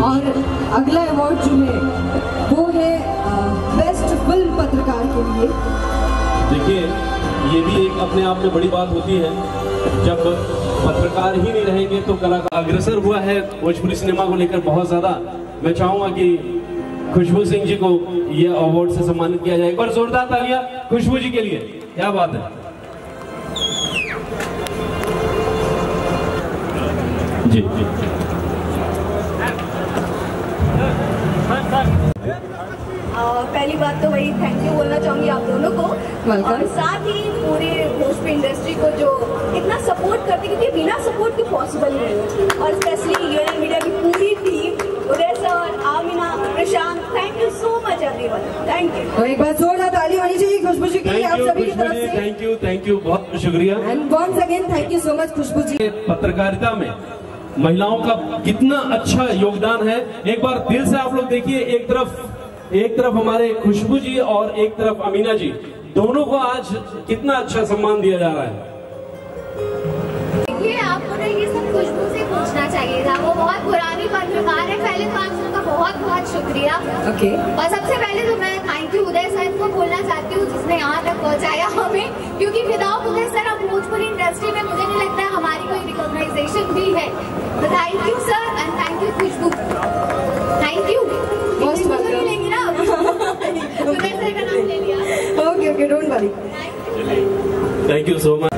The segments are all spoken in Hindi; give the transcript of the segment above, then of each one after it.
और अगला अवार्ड जो है वो है बेस्ट फिल्म पत्रकार के लिए। देखिए, ये भी एक अपने आप में बड़ी बात होती है, जब पत्रकार ही नहीं रहेंगे तो कलाकार अग्रसर हुआ है भोजपुरी सिनेमा को लेकर बहुत ज्यादा। मैं चाहूंगा कि खुशबू सिंह जी को ये अवार्ड से सम्मानित किया जाए। एक बार जोरदार तालियां खुशबू जी के लिए। क्या बात है जी जी। पहली बात तो वही थैंक यू बोलना चाहूंगी आप दोनों को, और साथ ही पूरे भोजपुरी इंडस्ट्री को जो इतना सपोर्ट करते, क्योंकि बिना सपोर्ट के पॉसिबल नहीं है। और स्पेशली यूएनएन मीडिया की पूरी team, Uday sir, Amina, Prashant, thank you so much everyone, thank you. तो एक बार जोरदार ताली होनी चाहिए खुशबू जी के लिए आप सभी की तरफ से। थैंक यू, बहुत शुक्रिया। And once again thank you so much Khushboo ji. पत्रकारिता में महिलाओं का कितना अच्छा योगदान है, एक बार दिल से आप लोग देखिए। एक तरफ हमारे खुशबू जी और एक तरफ अमीना जी, दोनों को आज कितना अच्छा सम्मान दिया जा रहा है। ये आपको ना ये सब खुशबू से पूछना चाहिए था, वो बहुत पुरानी पत्रकार है। पहले तो आप सबका बहुत बहुत शुक्रिया। ओके। और सबसे पहले तो मैं थैंक यू उदय सर को बोलना चाहती हूँ, जिसने यहाँ तक पहुँचाया हमें, क्योंकि विदाउट उदय सर अब भोजपुरी इंडस्ट्री में मुझे नहीं लगता है हमारी कोई रिकॉग्नाइजेशन भी है। तो thank you sir and thank you Khushboo, thank you. लेंगी ना उदय सर का नाम ले लिया। Okay don't worry. Thank you so much.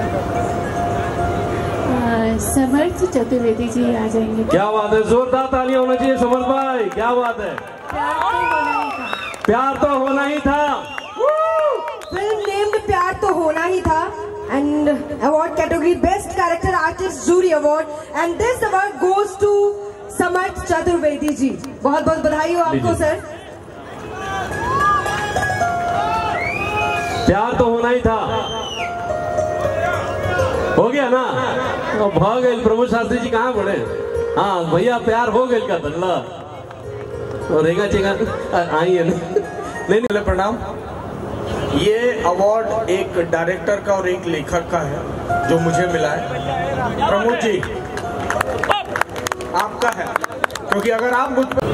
Samarth Chaturvedi ji आ जाएंगे। क्या बात है, जोरदार तालियां होना चाहिए समर्थ भाई, क्या बात है। प्यार तो होना ही था। फिल्म नेम्ड प्यार तो होना ही था। And award category best character artist jury award, and this award goes to Samarth Chaturvedi ji. बहुत बहुत बधाई हो आपको सर। प्यार तो होना ही था, हो गया ना, भाग गए। प्रभु शास्त्री जी कहाँ पड़े? हाँ भैया, प्यार हो गया का बदला और रेगा चेगा आई है नहीं। प्रणाम। ये अवार्ड एक डायरेक्टर का और एक लेखक का है जो मुझे मिला है। प्रमोद जी आपका है, क्योंकि अगर आप मुझ पर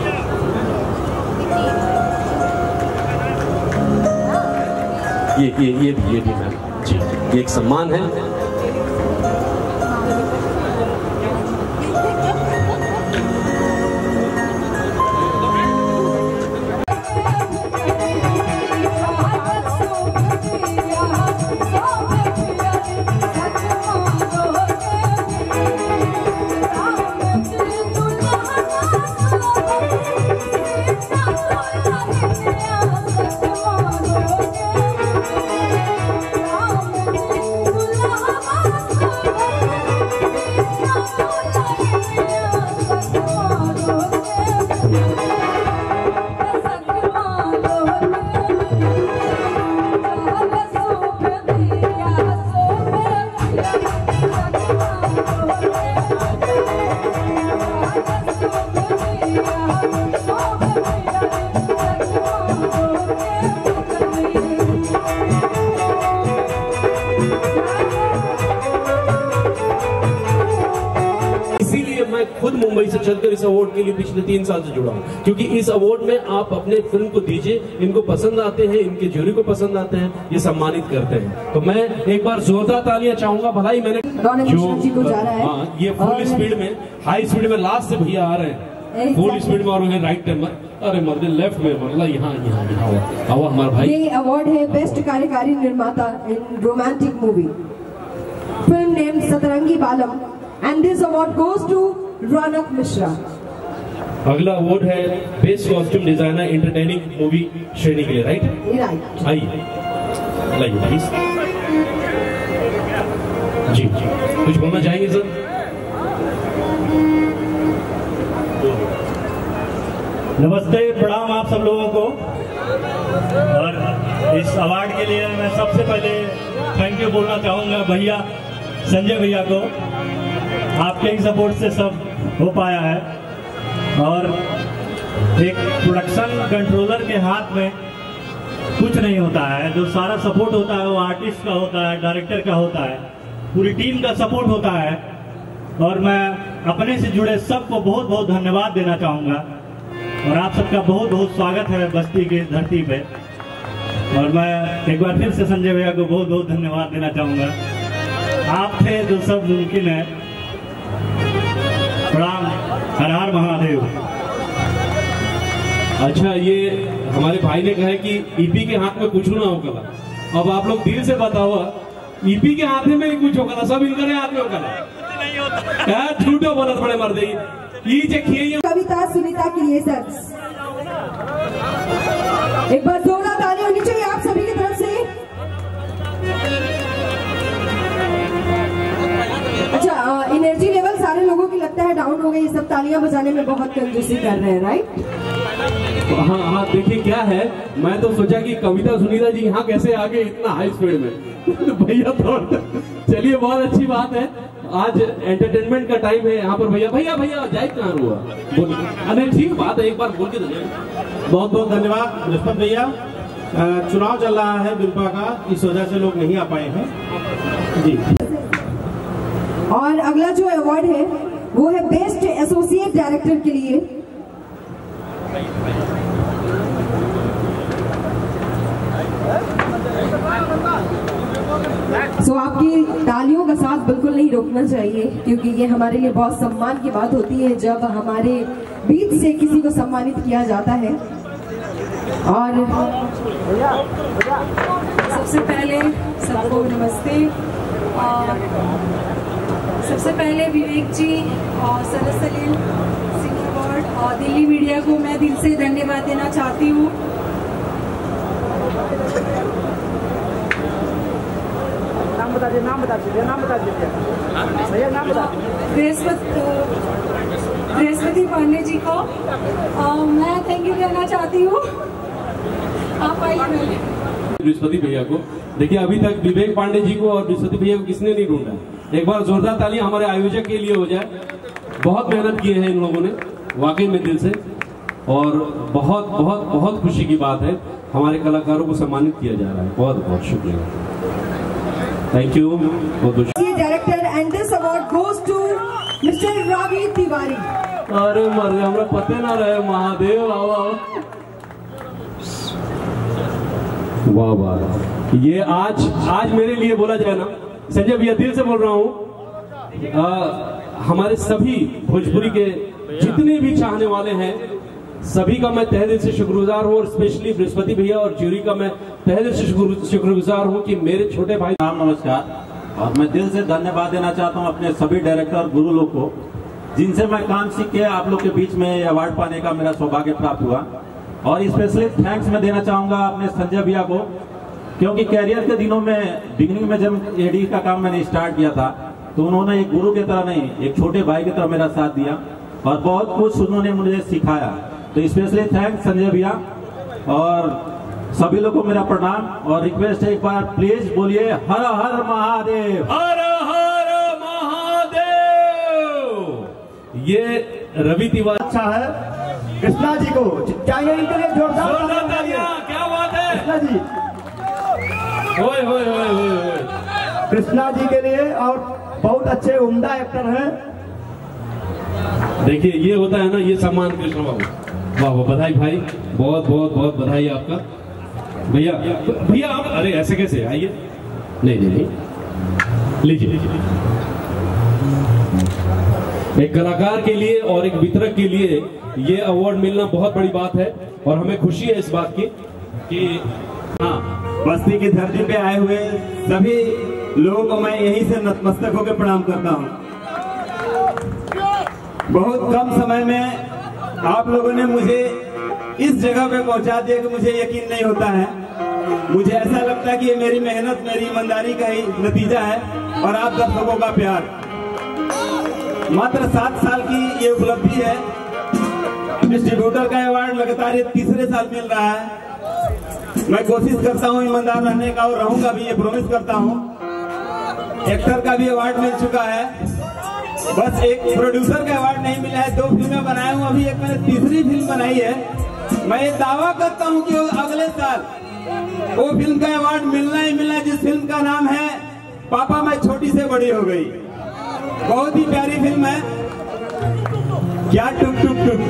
ये भी मैम जी, ये एक सम्मान है। खुद मुंबई से चलकर इस अवार्ड के लिए पिछले 3 साल से जुड़ा हूँ, क्योंकि इस अवार्ड में आप अपने फिल्म को दीजिए, इनको पसंद आते हैं, इनके ज्यूरी को पसंद आते हैं, ये सम्मानित करते हैं। तो मैं एक बार जोरदार तालियां चाहूंगा। भलाई मैंने जो जा रहा है, हाँ, ये फुल स्पीड में, हाई स्पीड में लास्ट से भैया आ रहे हैं फुल स्पीड में, और राइट टाइम, अरे मर्दे लेफ्ट में, मतलब यहाँ हमारा भाई। ये अवार्ड है बेस्ट कार्यकारी निर्माता in romantic movie, film name Satrangi Balam, and this award goes to Raunak Mishra. अगला अवार्ड है best costume designer entertaining movie श्रेणी के लिए, राइट? आइए लाइए प्लीज जी। कुछ बोलना चाहेंगे सर? नमस्ते, प्रणाम आप सब लोगों को। और इस अवार्ड के लिए मैं सबसे पहले थैंक यू बोलना चाहूँगा भैया संजय भैया को। आपके ही सपोर्ट से सब हो पाया है, और एक प्रोडक्शन कंट्रोलर के हाथ में कुछ नहीं होता है। जो सारा सपोर्ट होता है वो आर्टिस्ट का होता है, डायरेक्टर का होता है, पूरी टीम का सपोर्ट होता है। और मैं अपने से जुड़े सबको बहुत बहुत धन्यवाद देना चाहूँगा और आप सबका बहुत बहुत स्वागत है बस्ती की धरती पे। और मैं एक बार फिर से संजय भैया को बहुत बहुत धन्यवाद देना चाहूँगा। आप थे जो सब मुमकिन है। प्रणाम, हर हर महादेव। अच्छा, ये हमारे भाई ने कहा कि ईपी के हाथ में कुछ ना होगा। अब आप लोग दिल से बताओ, ईपी के हाथ में नहीं कुछ होगा, सब इनके हाथ में होगा। झूठो बोलत बड़े मर देगी। कविता सुनीता के लिए सर एक बार जोरदार ताली होनी चाहिए आप सभी की तरफ से। अच्छा, एनर्जी लेवल सारे लोगों की लगता है डाउन हो गई। ये सब तालियां बजाने में बहुत कंजूसी कर रहे हैं, राइट? हाँ हाँ, देखिए क्या है, मैं तो सोचा कि कविता सुनीता जी यहाँ कैसे आगे इतना हाई स्पीड में। भैया तो चलिए, बहुत अच्छी बात है। आज एंटरटेनमेंट का टाइम है यहाँ पर। भैया भैया भैया जाए कहाँ हुआ बोल। अरे ठीक बात है, एक बार बोल के दे। बहुत बहुत धन्यवाद बृहस्पति भैया। चुनाव चल रहा है बिल्पा का, इस वजह से लोग नहीं आ पाए हैं जी। और अगला जो अवार्ड है वो है बेस्ट एसोसिएट डायरेक्टर के लिए। आपकी तालियों का साथ बिल्कुल नहीं रोकना चाहिए, क्योंकि ये हमारे लिए बहुत सम्मान की बात होती है जब हमारे बीच से किसी को सम्मानित किया जाता है। और सबसे पहले सबको नमस्ते। सबसे पहले विवेक जी और सरस सलील सिंह अवार्ड और दिल्ली मीडिया को मैं दिल से धन्यवाद देना चाहती हूँ। नाम बता दीजिए भैया, नाम बता दीजिए। बृहस्पति पांडे जी को मैं थैंक यू कहना चाहती हूँ। आप आइए। बृहस्पति भैया को देखिए, अभी तक विवेक पांडे जी को और बृहस्पति भैया को किसने नहीं ढूंढा। एक बार जोरदार ताली हमारे आयोजक के लिए हो जाए। बहुत मेहनत किए हैं इन लोगों ने, वाकई में दिल से। और बहुत बहुत बहुत खुशी की बात है, हमारे कलाकारों को सम्मानित किया जा रहा है। बहुत बहुत शुक्रिया, thank you. Director and this award goes to mister Ravi Tiwari. अरे मर गए, हमरा पते ना रहे। महादेव वाह वाह। ये आज मेरे लिए बोला जाए ना, संजय भैया दिल से बोल रहा हूँ, हमारे सभी भोजपुरी के जितने भी चाहने वाले हैं सभी का मैं तहे दिल से शुक्रगुजार हूँ। और स्पेशली बृहस्पति भैया और ज्यूरी का मैं तहे दिल से शुक्रगुजार हूँ कि मेरे छोटे भाई। नमस्कार। और मैं दिल से धन्यवाद देना चाहता हूँ अपने सभी डायरेक्टर और गुरु लोग को, जिनसे मैं काम सीख के आप लोग के बीच में अवार्ड पाने का मेरा सौभाग्य प्राप्त हुआ। और स्पेशली थैंक्स मैं देना चाहूंगा अपने संजय भैया को, क्योंकि कैरियर के दिनों में बिगिनिंग में जब एडी का काम मैंने स्टार्ट किया था तो उन्होंने एक गुरु की तरह नहीं, एक छोटे भाई की तरह मेरा साथ दिया और बहुत कुछ उन्होंने मुझे सिखाया। तो स्पेशली थैंक्स संजय भैया। और सभी लोगों को मेरा प्रणाम और रिक्वेस्ट है, एक बार प्लीज बोलिए हर हर महादेव। हर हर महादेव। ये रवि तिवारी अच्छा है। कृष्णा जी को चाहिए इनके लिए जोरदार तालियां। क्या बात है कृष्णा जी, ओए ओए ओए ओए। कृष्णा जी के लिए, और बहुत अच्छे उम्दा एक्टर हैं। देखिए ये होता है ना, ये सम्मान कृष्ण बाबू। वाह वाह, बधाई भाई, बहुत बहुत बहुत बधाई आपका। भैया भैया आप, अरे ऐसे कैसे, आइए। नहीं नहीं नहीं, लीजिए। एक कलाकार के लिए और एक वितरक के लिए ये अवार्ड मिलना बहुत बड़ी बात है और हमें खुशी है इस बात की कि हाँ, बस्ती की धरती पे आए हुए सभी लोगों को मैं यहीं से नतमस्तक होकर प्रणाम करता हूँ। बहुत कम समय में आप लोगों ने मुझे इस जगह पे पहुंचा दिया कि मुझे यकीन नहीं होता है। मुझे ऐसा लगता है कि ये मेरी मेहनत, मेरी ईमानदारी का ही नतीजा है और आप दर्शकों का प्यार। मात्र 7 साल की ये उपलब्धि है। डिस्ट्रीब्यूटर का अवार्ड लगातार ये तीसरे साल मिल रहा है। मैं कोशिश करता हूँ ईमानदार रहने का और रहूंगा भी, ये प्रॉमिस करता हूँ। एक्टर का भी अवार्ड मिल चुका है, बस एक प्रोड्यूसर का अवार्ड नहीं मिला है। 2 फिल्में बनाया हूँ, अभी एक मैंने तीसरी फिल्म बनाई है। मैं ये दावा करता हूँ कि अगले साल वो फिल्म का अवार्ड मिलना ही मिलना, जिस फिल्म का नाम है पापा मैं छोटी से बड़ी हो गई। बहुत ही प्यारी फिल्म है क्या टुक टुक टुक,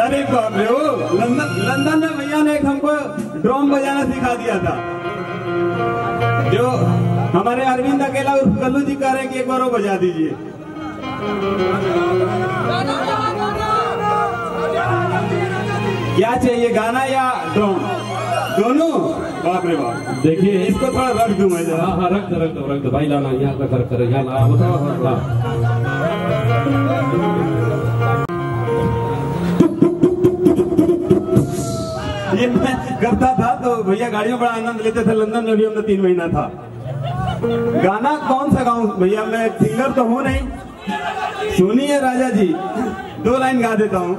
अरे बाप रे, वो लंदन में भैया ने एक हमको ड्रम बजाना सिखा दिया था, जो हमारे अरविंद अकेला उर्फ कल्लू जी कह रहे हैं कि एक बार वो बजा दीजिए। क्या चाहिए, गाना या ड्रम? दोनों? बाप रे बाप। देखिए इसको थोड़ा रख दूं मैं जरा। हाँ रख दो भाई, लाना यहाँ का कर यहाँ ला बताओ। ये मैं करता था तो भैया गाड़ियों बड़ा आनंद लेते थे, लंदन में भी हमने 3 महीना था। गाना कौन सा गाऊं भैया, मैं सिंगर तो हूं नहीं, सुनिए राजा जी 2 लाइन गा देता हूं।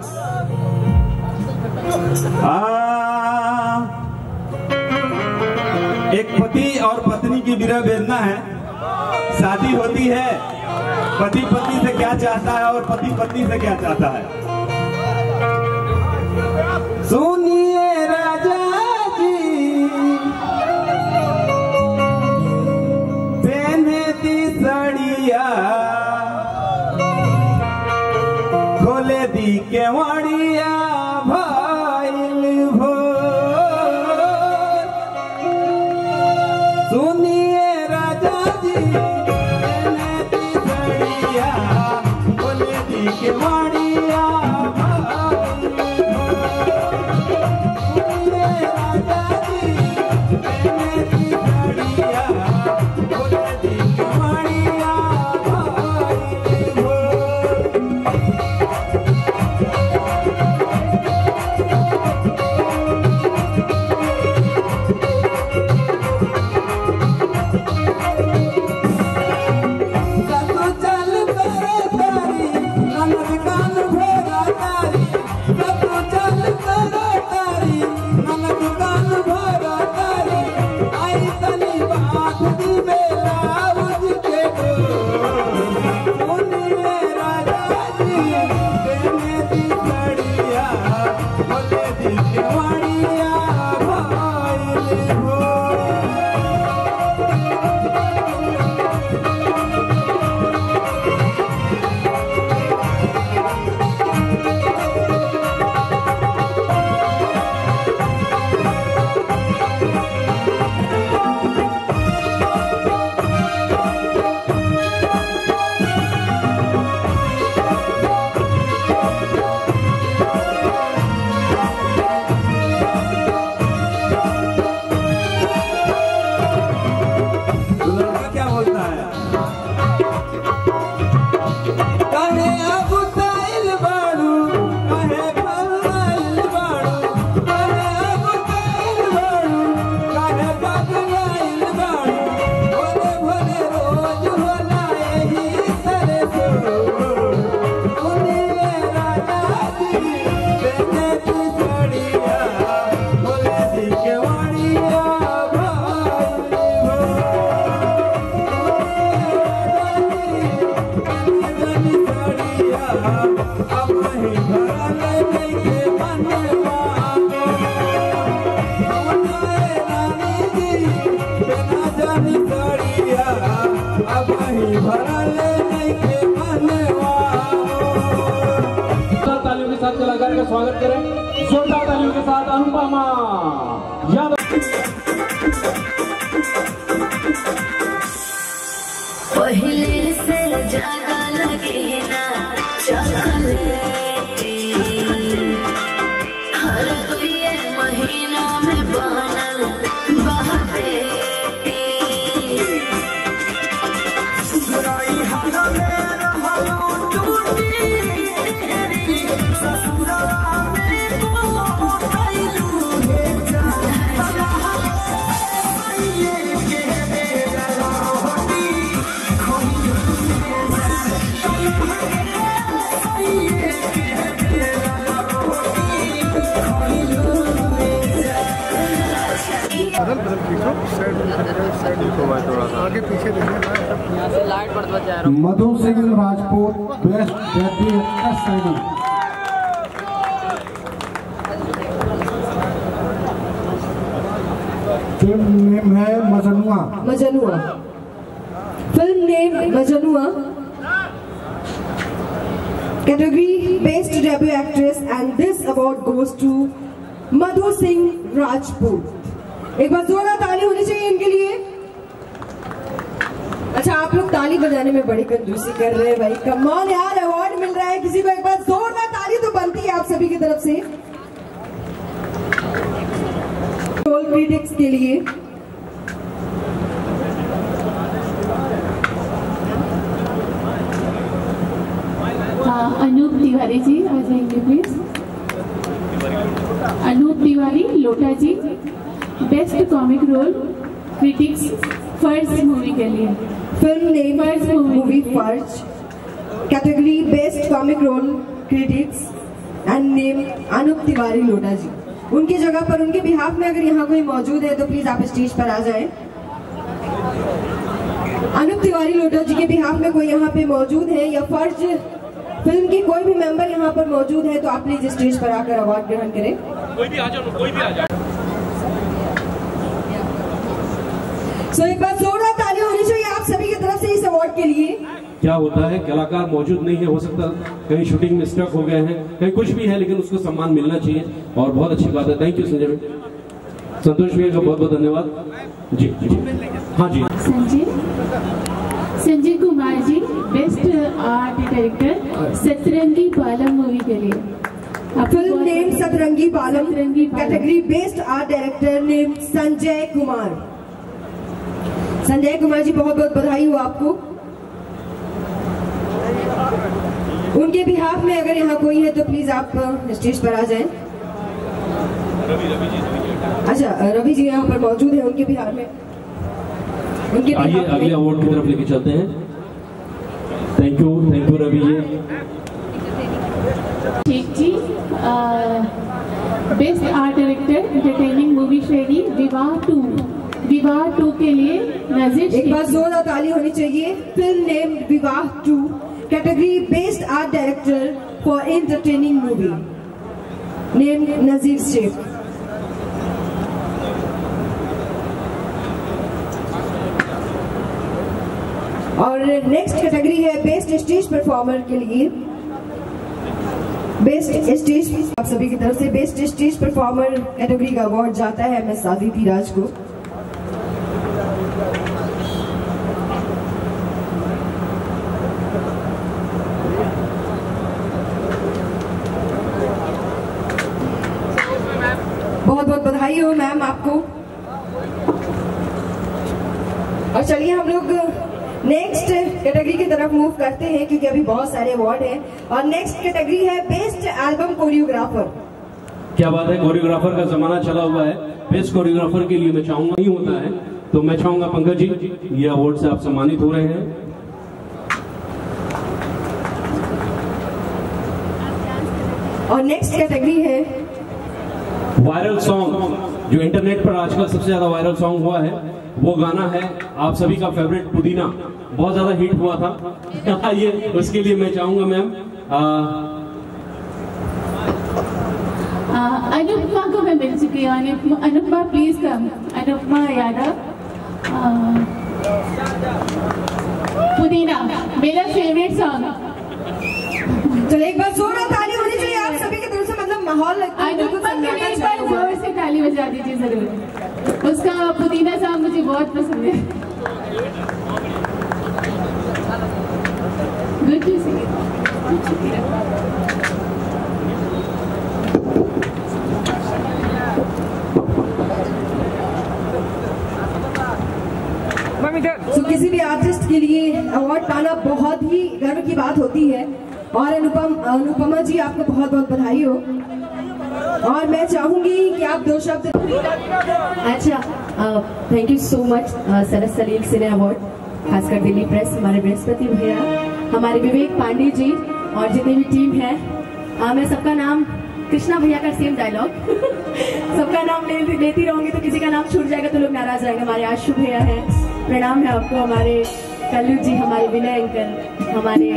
एक पति और पत्नी की विरह वेदना है, शादी होती है, पति पत्नी से क्या चाहता है और पति पत्नी से क्या चाहता है। सुनिए राजा जी, पहने दी सड़िया, खोले दी केवड़िया, भाईल भोर। सुनिए राजा जी, पहने दी सड़िया, खोले दी केवड़िया, तालियों के साथ कलाकार का स्वागत करें, जोरदार तालियों के साथ अनुपमा यादव। पहले से ज्यादा लगे ना चॉकलेटी, हर कोई महीना में बनल बहते। आगे पीछे देखिए, यहाँ से लाइट बढ़ जा रहा है। Madhu Singh Rajput, best debut actress training. Film name है Majnua. Majnua, film name Majnua. Category Best Debut Actress, and this award goes to Madhu Singh Rajput. एक बार जोरदार ताली होनी चाहिए इनके लिए। अच्छा, आप लोग ताली बजाने में बड़ी कंजूसी कर रहे हैं भाई, कमाल यार, अवार्ड मिल रहा है किसी को, एक बार जोरदार ताली तो बनती है आप सभी की तरफ से। रोल क्रिटिक्स के लिए अनूप तिवारी जी आ जाएंगे please. Anoop Tiwari Lota ji, best comic role critics first movie के लिए। Film name first movie first, category best comic role critics and name Anoop Tiwari Lota ji. उनकी जगह पर, उनके बिहाफ में अगर यहाँ कोई मौजूद है तो प्लीज आप स्टेज पर आ जाएं। अनूप तिवारी लोटा जी के बिहाफ में कोई यहाँ पे मौजूद है या फर्ज फिल्म की कोई भी मेंबर यहाँ पर मौजूद है तो आप प्लीज स्टेज पर आकर अवार्ड ग्रहण करें। कोई भी आ जाओ, कोई भी आ जाओ। सो एक बार जोरदार ताली होनी चाहिए आप सभी की तरफ से इस अवार्ड के लिए। क्या होता है, कलाकार मौजूद नहीं है, हो सकता कहीं शूटिंग में स्टक हो गए हैं, कहीं कुछ भी है, लेकिन उसको सम्मान मिलना चाहिए और बहुत अच्छी बात है। थैंक यू संजय भाई, संतोष भैया का बहुत बहुत धन्यवाद जी। हाँ जी, Sanjay Kumar ji, best art director Satrangi Balam movie के लिए। Film name Satrangi Balam, category best art director name Sanjay Kumar. Sanjay Kumar ji बहुत बहुत बधाई हो आपको। उनके बिहाफ में अगर यहाँ कोई है तो प्लीज आप स्टेज पर आ जाएं। अच्छा, रवि जी यहाँ पर मौजूद है उनके बिहार में। आइए अगले अवार्ड की तरफ लेके चलते हैं। Thank you Ravi ji. ठीक जी, best art director entertaining movie श्रेणी विवाह 2 के लिए नजीर। एक बार जोरदार ताली होनी चाहिए। Film name Vivah 2, category best art director for entertaining movie name Nazir Shaikh. और नेक्स्ट कैटेगरी है बेस्ट स्टेज परफॉर्मर के लिए। बेस्ट स्टेज, आप सभी की तरफ से बेस्ट स्टेज परफॉर्मर कैटेगरी का अवार्ड जाता है MS आदिति राज को। बहुत बहुत बधाई हो मैम आपको। और चलिए हम लोग नेक्स्ट कैटेगरी की तरफ मूव करते हैं क्योंकि अभी बहुत सारे अवार्ड हैं। और नेक्स्ट कैटेगरी है बेस्ट एल्बम कोरियोग्राफर। क्या बात है, कोरियोग्राफर का जमाना चला हुआ है। बेस्ट कोरियोग्राफर के लिए मैं चाहूंगा, नहीं होता है तो मैं चाहूंगा पंकज जी, ये अवार्ड से आप सम्मानित हो रहे हैं। और नेक्स्ट कैटेगरी है वायरल सॉन्ग, जो इंटरनेट पर आजकल सबसे ज्यादा वायरल सॉन्ग हुआ है, वो गाना है आप सभी का फेवरेट पुदीना, बहुत ज्यादा हिट हुआ था। आइए उसके लिए मैं चाहूंगा मैम अनुपमा को मैं मिल चुकी हूँ। Anupama please come. अनुपमा यादव, पुदीना मेरा फेवरेट सॉन्ग। चलो एक बार जोरदार ताली होनी चाहिए आप सभी की तरफ से, मतलब माहौल लगता है। अनुपमा के लिए एक बार जोर से ताली बजा दीजिए जरूर। उसका पुदीना सॉन्ग मुझे बहुत पसंद है। Good to see you. तो किसी भी आर्टिस्ट के लिए अवार्ड पाना बहुत ही गर्व की बात होती है। और अनुपमा जी आपको बहुत बहुत बधाई हो। और मैं चाहूंगी कि आप 2 शब्द। अच्छा, thank you so much Saras Salil cine award, खासकर दिल्ली प्रेस, हमारे बृहस्पति भैया, हमारे विवेक पांडे जी और जितनी भी टीम है। मैं सबका नाम, कृष्णा भैया का सेम डायलॉग सबका नाम लेती रहूंगी तो किसी का नाम छूट जाएगा तो लोग नाराज रहेंगे। हमारे आशु भैया है, प्रणाम है आपको। हमारे कल्लू जी, हमारे विनय अंकल, हमारे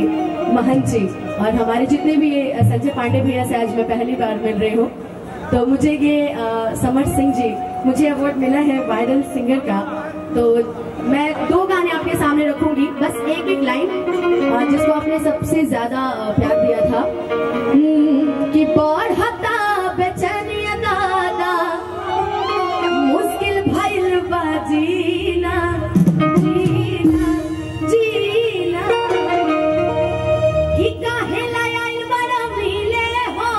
महंत जी और हमारे जितने भी संजय पांडे भैया से आज मैं पहली बार मिल रही हूँ। तो मुझे ये समर सिंह जी, मुझे अवार्ड मिला है वायरल सिंगर का तो मैं 2 गाने आपके सामने रखूंगी, बस एक लाइन जिसको आपने सबसे ज्यादा प्यार दिया था कि बढ़ता बेचैनिया दादा मुश्किल भइल बा जीना जीना जीना कि काहे लायल बड़ा मिले हो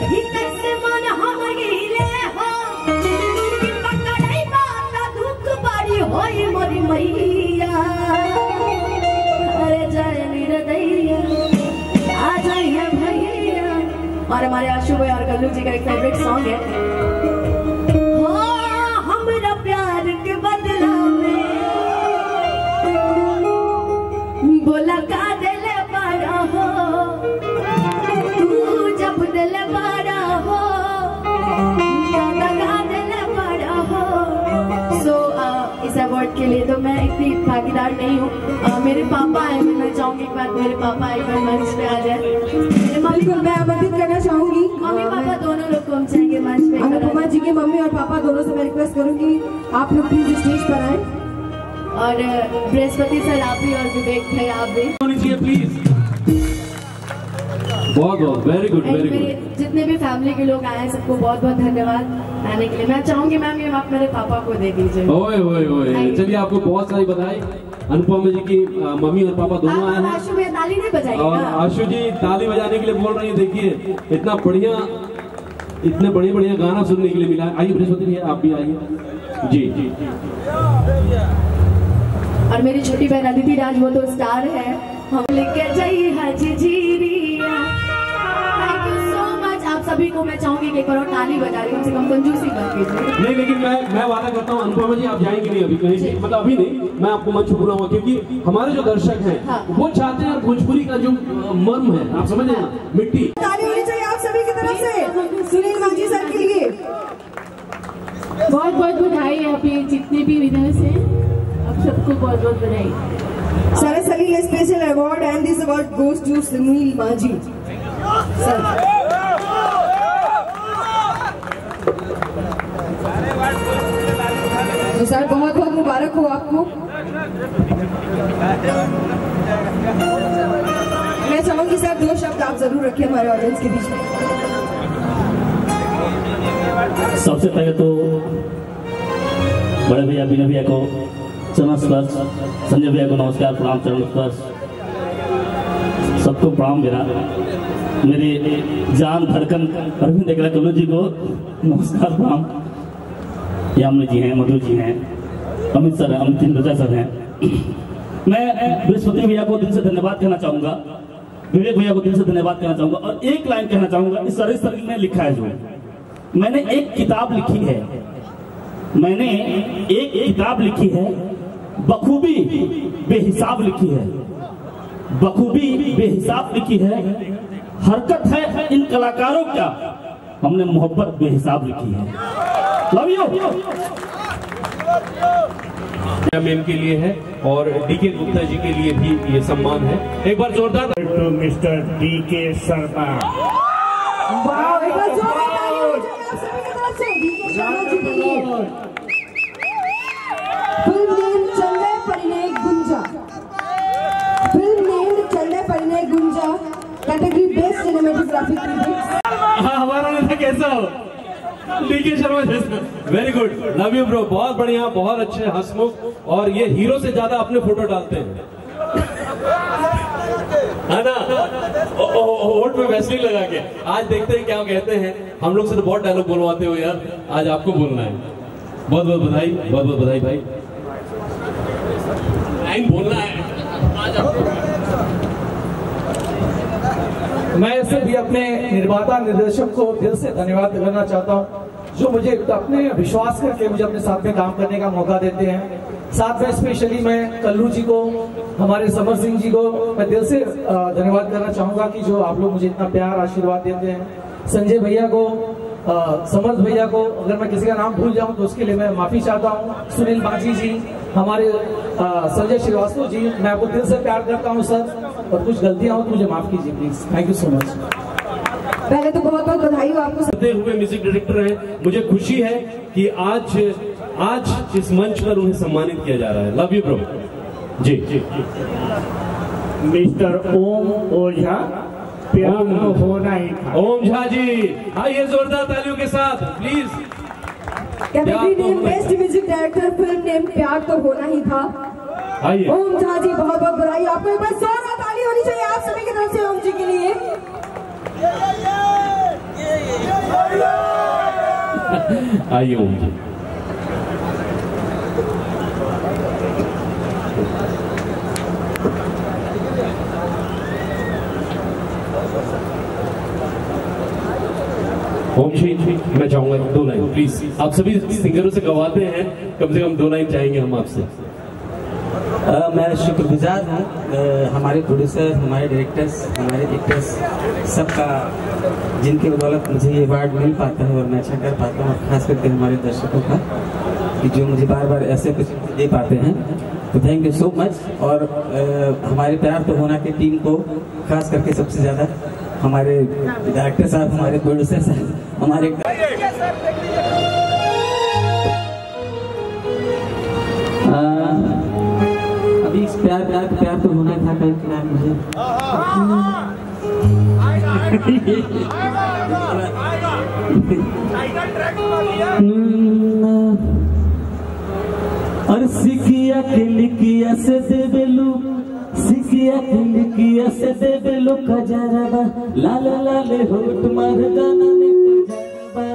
भीतर से मन हम हिले हो कि पकड़ई बात दुख बड़ी होई मोरी मैया अरे जय निरदैया आ जाइए भैया। और हमारे आशु भाई और कल्लू जी का एक फेवरेट सॉन्ग है हमरा प्यार के बदला में बोला का दिल बड़ा हो तू जब दिल बड़ा हो का दिल बड़ा हो। सो इस अवार्ड के लिए तो मैं इतनी भागीदार नहीं हूँ, मेरे पापा आए हुए, मैं चाहूंगी एक बार मेरे पापा एक बार मंच पे आ जाए। बिल्कुल मैं आमंत्रित करना चाहूंगी मम्मी पापा दोनों लोग को हम चाहेंगे मंच पे। अनुपमा जी के मम्मी और पापा दोनों से मैं रिक्वेस्ट करूंगी आप लोग प्लीज स्टेज पर आए। और बृहस्पति सर आप भी और विवेक भाई आप भी प्लीज। बहुत बहुत वेरी गुड वेरी गुड। जितने भी फैमिली के लोग आए हैं सबको बहुत बहुत धन्यवाद आने के लिए। मैं चाहूंगी मैम ये आप मेरे पापा को दे दीजिए। ओए ओए ओए चलिए आपको बहुत सारी बधाई। अनुपमा जी की मम्मी और पापा दोनों आए हैं। आशु भैया ताली नहीं बजाएंगे और आशु जी ताली बजाने के लिए बोल रही है। देखिए इतना बढ़िया इतने बढ़िया गाना सुनने के लिए मिला है। आइए बृहस्पति भैया आप भी आइए जी जी। और मेरी छोटी बहन अदिति राज वो तो स्टार है। हम लेके जाइए हाजी जीरिया। थैंक यू सो मच आप सभी को। मैं चाहूंगी कि एक बार ताली बजा रही हूँ, कम कंजूसी मत कीजिए। नहीं लेकिन मैं वादा करता हूँ अनुपमा जी आप जाएंगे नहीं अभी कहीं से, मतलब अभी नहीं। मैं आपको मंच बुलाऊंगा क्योंकि हमारे जो दर्शक हैं हाँ। वो चाहते हैं भोजपुरी का जो मर्म है आप समझ ना मिट्टी। ताली होनी चाहिए आप सभी की तरफ से सुनील मांझी सर के लिए। बहुत बहुत बधाई यहाँ पे जितने भी विनर्स हैं, आप सबको बहुत बहुत बधाई। Sarah Salil a special award and this award goes to Sunil Manji. Sir. तो सर बहुत बहुत मुबारक हो आपको। मैं चाहूंगी सर 2 शब्द आप जरूर रखिए हमारे ऑडियंस के बीच में। सबसे पहले तो बड़े भैया विनय भैया को चरण स्पर्श, संजय भैया को नमस्कार प्रणाम चरण स्पर्श, सबको प्रणाम। मेरे जान धड़कन अरविंद एकला कल्लू जी को नमस्कार प्रणाम। यामिनी जी हैं, मधु जी हैं, अमित सर हैं, अमित इंद्रजा सर हैं। मैं बृहस्पति भैया को दिल से धन्यवाद कहना चाहूंगा, विवेक भैया को दिल से धन्यवाद कहना चाहूंगा। और एक लाइन कहना चाहूंगा, इस सर ने लिखा है जो मैंने एक किताब लिखी है, मैंने एक किताब लिखी है, बखूबी बेहिसाब लिखी है, बखूबी बेहिसाब लिखी है। हरकत है इन कलाकारों का, हमने मोहब्बत बेहिसाब लिखी है। Love you. मैम के लिए है और डीके गुप्ता जी के लिए भी ये सम्मान है। एक बार जोरदार टू मिस्टर डीके शर्मा। वाह एक बार जोरदार ताली हो जाए आप सभी की तरफ से डीके शर्मा जी के लिए। फिल्म नेम चंदे परिणय गुंजा। Film name Chande Parinay Gunja. Category best cinematographic credits. हमारा नेता कैसा हो? डीके शर्मा जैसा। Very good, love you bro. बहुत बढ़िया, बहुत अच्छे, हंसमुख और ये हीरो से ज्यादा अपने फोटो डालते हैं है ना, होठ में वैसलीन लगा के। आज देखते हैं क्या कहते हैं। हम लोग से तो बहुत डायलॉग बोलवाते हो यार, आज आपको बोलना है। बहुत बहुत बधाई, बहुत बहुत बधाई भाई। लाइन बोलना है आज आपको। मैं सभी अपने निर्माता निर्देशक को दिल से धन्यवाद करना चाहता हूं, जो मुझे अपने विश्वास करके मुझे अपने साथ में काम करने का मौका देते हैं। साथ में स्पेशली मैं कल्लू जी को, हमारे समर सिंह जी को मैं दिल से धन्यवाद करना चाहूंगा कि जो आप लोग मुझे इतना प्यार आशीर्वाद देते हैं। संजय भैया को, समर्थ भैया को, अगर मैं किसी का नाम भूल जाऊं तो उसके लिए मैं माफी चाहता हूं। सुनील मांझी जी, हमारे संजय श्रीवास्तव जी, मैं आपको दिल से प्यार करता हूं सर, और कुछ गलतियां हो तो मुझे माफ कीजिए please. Thank you so much. पहले तो बहुत बहुत बधाई हो आपको। करते हुए म्यूजिक डायरेक्टर हैं, मुझे खुशी है कि आज आज इस मंच पर उन्हें सम्मानित किया जा रहा है। Love you bro. जी मिस्टर ओम ओझा, प्यार होना ही था। ओम झा जी आइए जोरदार तालियों के साथ please. Category name best music director, film name प्यार तो होना ही था। आइए ओम झा जी बहुत बहुत बधाई आपको। एक बार जोरदार ताली होनी चाहिए आप सभी की तरफ से ओम जी के लिए। आइए ओम जी। ओम जी मैं चाहूंगा 2 लाइन प्लीज। आप सभी सिंगरों से गवाते हैं, कम से कम 2 लाइन चाहेंगे हम आपसे। मैं शुक्रगुजार हूँ हमारे प्रोड्यूसर, हमारे डायरेक्टर्स, हमारे एक्टर्स सबका, जिनके बदौलत मुझे ये अवार्ड मिल पाता है और मैं अच्छा कर पाता हूँ, और खास करके हमारे दर्शकों का कि जो मुझे बार बार ऐसे कुछ दे पाते हैं, तो थैंक यू सो मच। और हमारे प्यार तो होना की टीम को खास करके सबसे ज़्यादा हमारे डायरेक्टर साहब, हमारे प्रोड्यूसर साहब, हमारे अभी इस प्यार तो होना था कहीं मुझे और सिकिया के लिकिया से दे बेलू, सिकिया के लिकिया से दे बेलू कजरबा, लाले लाले होठ मार गाना में कजरबा।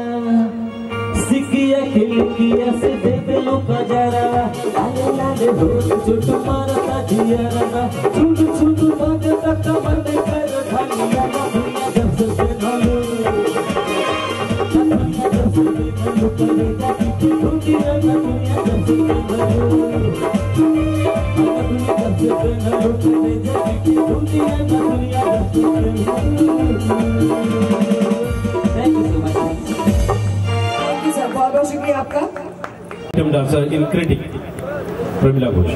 सिकिया के लिकिया से दे बेलू कजरबा, लाले लाले होठ चोट मारता जियरबा, छुट छुट बात तक कमर में कर ढालिया ना दुनिया जब से ढालू, दुनिया जब से ढालू करेगा कि दुनिया ना दुनिया जब से ढालू, दुनिया जब से ढालू करेगा कि दुनिया ना दुनिया जब से ढालू। Thank you so much. Thank you sir, बहुत बहुत शुक्रिया आपका। डांसर इन क्रिटिक प्रमिला घोष।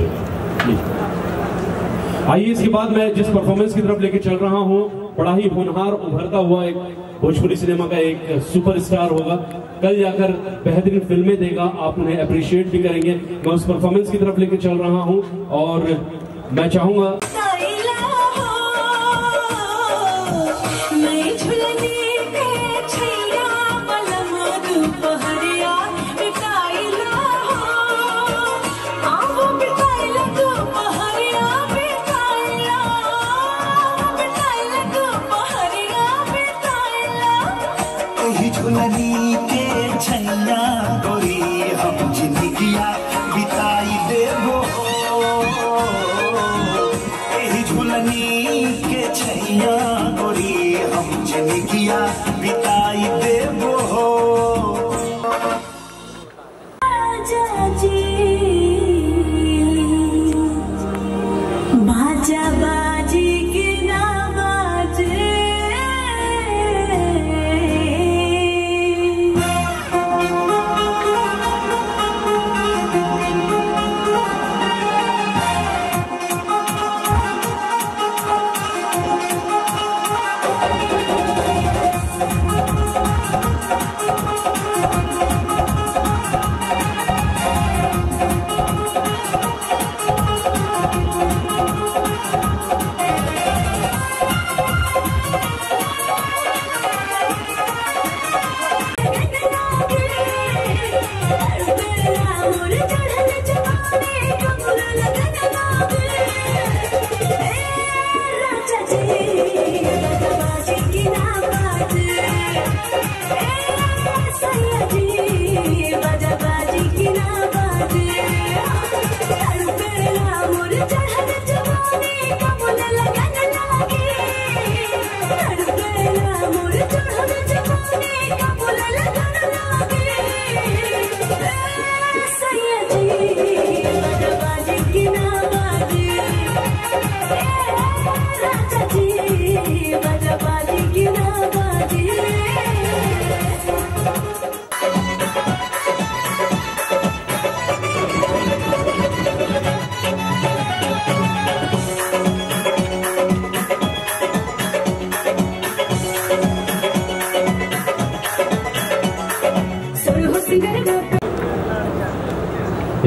आइए इसके बाद मैं जिस परफॉर्मेंस की तरफ लेके चल रहा हूँ, बड़ा ही होनहार उभरता हुआ एक भोजपुरी सिनेमा का एक सुपरस्टार होगा, कल जाकर बेहतरीन फिल्में देगा, आप उन्हें अप्रिशिएट भी करेंगे। मैं उस परफॉर्मेंस की तरफ लेके चल रहा हूँ और मैं चाहूंगा झुलनी के छैया गोरी हम जिंदगिया बिताई देबो, एही झुलनी के छैया गोरी हम जिंदगिया बिताई देबो। बाजा बाजी की ना बाजे,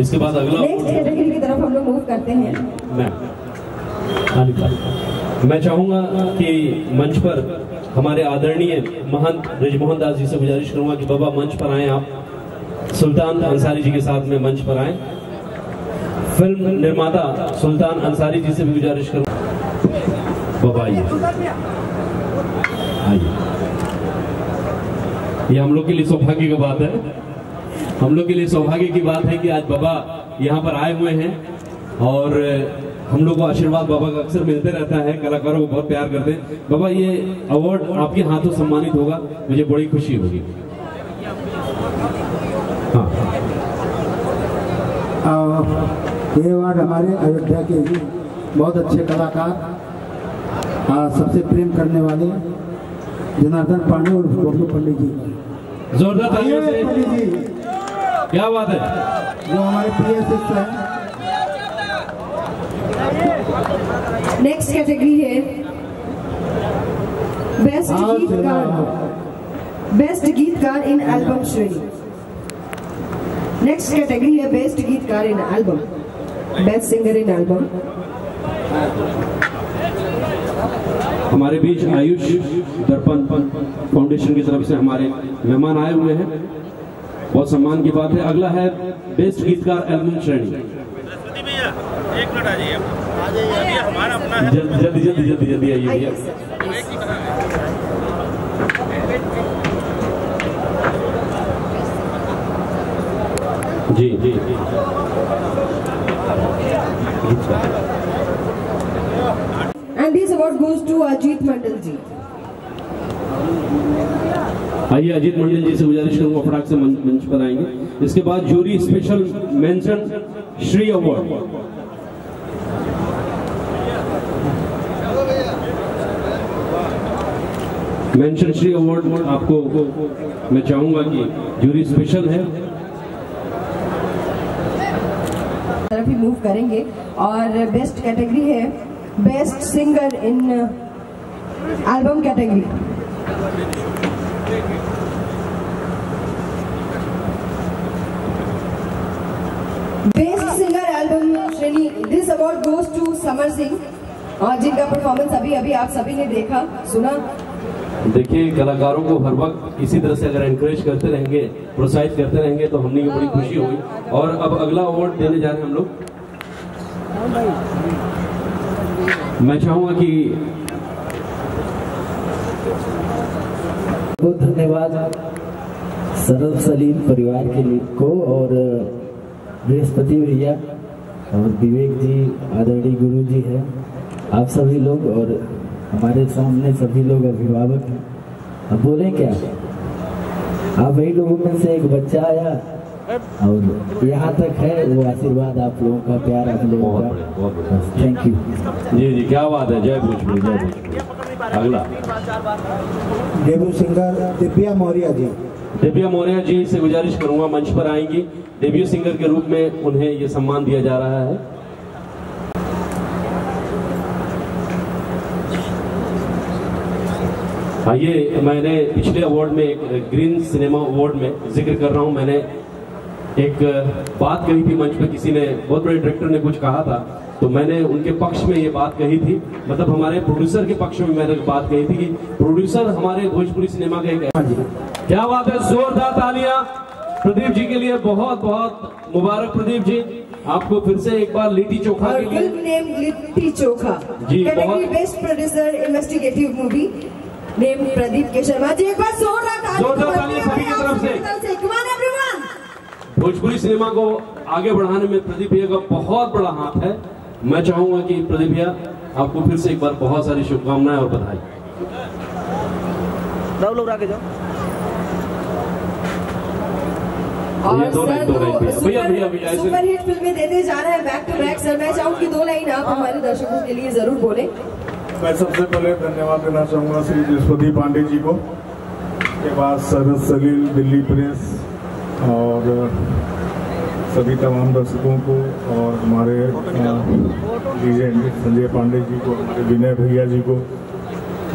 इसके बाद अगला नेक्स्ट कैटेगरी की तरफ हम लोग मूव करते हैं। मैं चाहूंगा कि मंच पर हमारे आदरणीय महंत ब्रिजमोहन दास जी से गुजारिश करूंगा कि बाबा मंच पर आए, आप सुल्तान अंसारी जी के साथ में मंच पर आए। फिल्म निर्माता सुल्तान अंसारी जी से भी गुजारिश करूंगा, बाबा आइए। ये हम लोग के लिए सौभाग्य की बात है, हम लोग के लिए सौभाग्य की बात है कि आज बाबा यहाँ पर आए हुए हैं और हम लोग को आशीर्वाद बाबा का अक्सर मिलते रहता है, कलाकारों को बहुत प्यार करते हैं। बाबा ये अवार्ड आपके हाथों सम्मानित होगा, मुझे बड़ी खुशी होगी। हाँ, ये अवार्ड हमारे अयोध्या के बहुत अच्छे कलाकार, सबसे प्रेम करने वाले जनार्दन पांडे और गोपू पंडित जी, जोरदार तालियों से। क्या बात है, जो हमारे प्रिय शिष्य हैं। नेक्स्ट कैटेगरी है बेस्ट गीतकार इन एल्बम श्रेणी। नेक्स्ट कैटेगरी है बेस्ट गीतकार in album, best singer in album. हमारे बीच आयुष दर्पण फाउंडेशन की तरफ से हमारे मेहमान आए हुए हैं, बहुत सम्मान की बात है। अगला है बेस्ट गीतकार एल्बम श्रेणी। एक मिनट आ जाइए, हमारा अपना है। जल्दी जल्दी जल्दी जल्दी आइए भैया। जी जी and this award goes to Ajit Mandal ji. आइए अजीत मंडल जी से गुजारिश करूंगा फटाक से मंच पर आएंगे। इसके बाद jury special mention Shri award. Mention Shri award आपको मैं चाहूंगा कि जूरी स्पेशल है, तरफ ही मूव करेंगे। और बेस्ट कैटेगरी है best singer in album category. Best singer album श्रेणी, this award goes to Samar Singh, और जिनका परफॉर्मेंस अभी अभी आप सभी ने देखा सुना। देखिए कलाकारों को हर वक्त इसी तरह से अगर एनकरेज करते रहेंगे, प्रोत्साहित करते रहेंगे तो हमने की बड़ी खुशी होगी। और अब अगला अवार्ड देने जा रहे हैं हम लोग। मैं चाहूंगा कि बहुत धन्यवाद सरल सलीम परिवार के लिए को, और बृहस्पति भैया और विवेक जी, आदरणीय गुरु जी है, आप सभी लोग और हमारे सामने सभी लोग अभिभावक हैं। अब बोले क्या, आप वही लोगों में से एक बच्चा आया और यहाँ तक है, वो आशीर्वाद आप लोगों का, प्यार आप लोगों का। Thank you. जी जी क्या बात है, जय भोजपुरी जय भोजपुरी। अगला डेब्यू सिंगर दिव्या मौर्य जी। दिव्या मौर्य जी से गुजारिश करूंगा मंच पर आएंगी। डेब्यू सिंगर के रूप में उन्हें ये सम्मान दिया जा रहा है। आइए, मैंने पिछले अवार्ड में एक ग्रीन सिनेमा अवार्ड में जिक्र कर रहा हूं, मैंने एक बात कही थी मंच पे, किसी ने, बहुत बड़े डायरेक्टर ने कुछ कहा था, तो मैंने उनके पक्ष में ये बात कही थी, मतलब हमारे प्रोड्यूसर के पक्ष में मैंने बात कही थी कि प्रोड्यूसर हमारे भोजपुरी सिनेमा का एक, क्या बात है, जोरदार तालियां प्रदीप जी के लिए, बहुत बहुत मुबारक प्रदीप जी, आपको फिर से एक बार लिट्टी चोखा के लिए। Film name Litti Chokha ji, category best producer investigative movie name Pradeep K Sharma जी। एक बार जोरदार तालियां सभी की तरफ से। Come on everyone. Bhojpuri cinema को आगे बढ़ाने में प्रदीप भैया का बहुत बड़ा हाथ है। मैं चाहूंगा कि प्रदीप भैया आपको फिर से एक बार बहुत सारी शुभकामनाएं और बधाई। लोग आगे जाओ। और सर सुपर हिट फिल्में देते जा रहे हैं बैक टू बैक। सर मैं चाहूंगी 2 लाइन आप हमारे दर्शकों के लिए जरूर बोलें। मैं सबसे पहले धन्यवाद देना चाहूँगा श्री बृहस्पति पांडे जी को, के बाद सरद सलील, दिल्ली प्रेस और सभी तमाम दर्शकों को, और हमारे लीजेंड संजय पांडे जी को, हमारे विनय भैया जी को,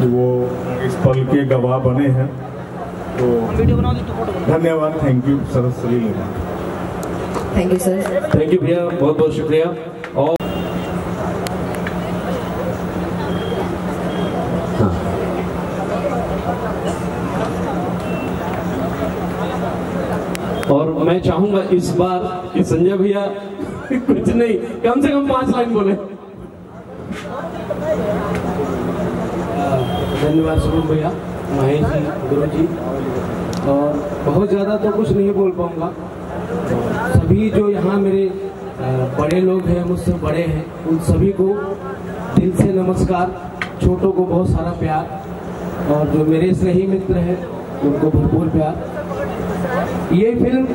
वो इस पल के गवाह बने हैं, तो धन्यवाद। Thank you Sarad Salil. Thank you sir. Thank you भैया, बहुत बहुत शुक्रिया। और और मैं चाहूंगा इस बार कि संजय भैया कुछ नहीं, कम से कम 5 लाइन बोले। धन्यवाद शुभम भैया, महेश जी, गुरु जी। और बहुत ज़्यादा तो कुछ नहीं बोल पाऊंगा। सभी जो यहाँ मेरे बड़े लोग हैं, मुझसे बड़े हैं, उन सभी को दिल से नमस्कार। छोटों को बहुत सारा प्यार, और जो मेरे स्नेही मित्र हैं उनको भरपूर प्यार। ये फिल्म